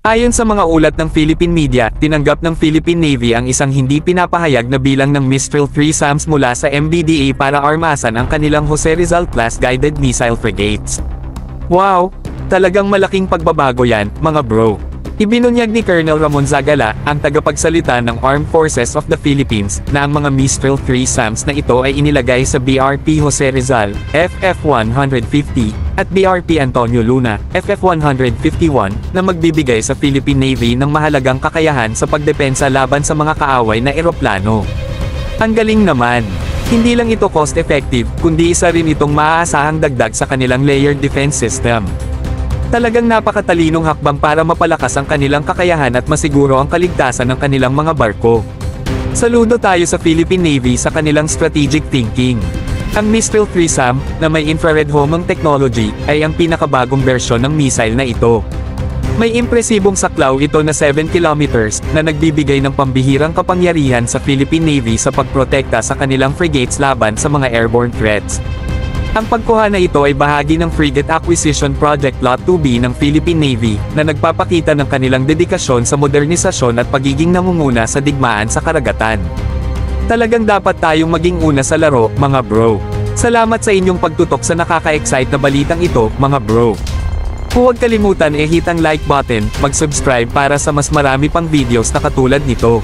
Ayon sa mga ulat ng Philippine media, tinanggap ng Philippine Navy ang isang hindi pinapahayag na bilang ng Mistral 3 SAMs mula sa MBDA para armasan ang kanilang Jose Rizal class guided missile frigates. Wow! Talagang malaking pagbabago yan, mga bro. Ibinunyag ni Colonel Ramon Zagala, ang tagapagsalita ng Armed Forces of the Philippines, na ang mga Mistral 3 SAMs na ito ay inilagay sa BRP Jose Rizal, FF-150, at BRP Antonio Luna, FF-151, na magbibigay sa Philippine Navy ng mahalagang kakayahan sa pagdepensa laban sa mga kaaway na eroplano. Ang galing naman! Hindi lang ito cost-effective, kundi isa rin itong maaasahang dagdag sa kanilang layered defense system. Talagang napakatalinong hakbang para mapalakas ang kanilang kakayahan at masiguro ang kaligtasan ng kanilang mga barko. Saludo tayo sa Philippine Navy sa kanilang strategic thinking. Ang Mistral 3 SAM, na may infrared homing technology, ay ang pinakabagong bersyon ng missile na ito. May impresibong saklaw ito na 7 kilometers, na nagbibigay ng pambihirang kapangyarihan sa Philippine Navy sa pagprotekta sa kanilang frigates laban sa mga airborne threats. Ang pagkuha na ito ay bahagi ng Frigate Acquisition Project Lot 2B ng Philippine Navy, na nagpapakita ng kanilang dedikasyon sa modernisasyon at pagiging nangunguna sa digmaan sa karagatan. Talagang dapat tayong maging una sa laro, mga bro. Salamat sa inyong pagtutok sa nakaka-excite na balitang ito, mga bro. Huwag kalimutan hit ang like button, mag-subscribe para sa mas marami pang videos na katulad nito.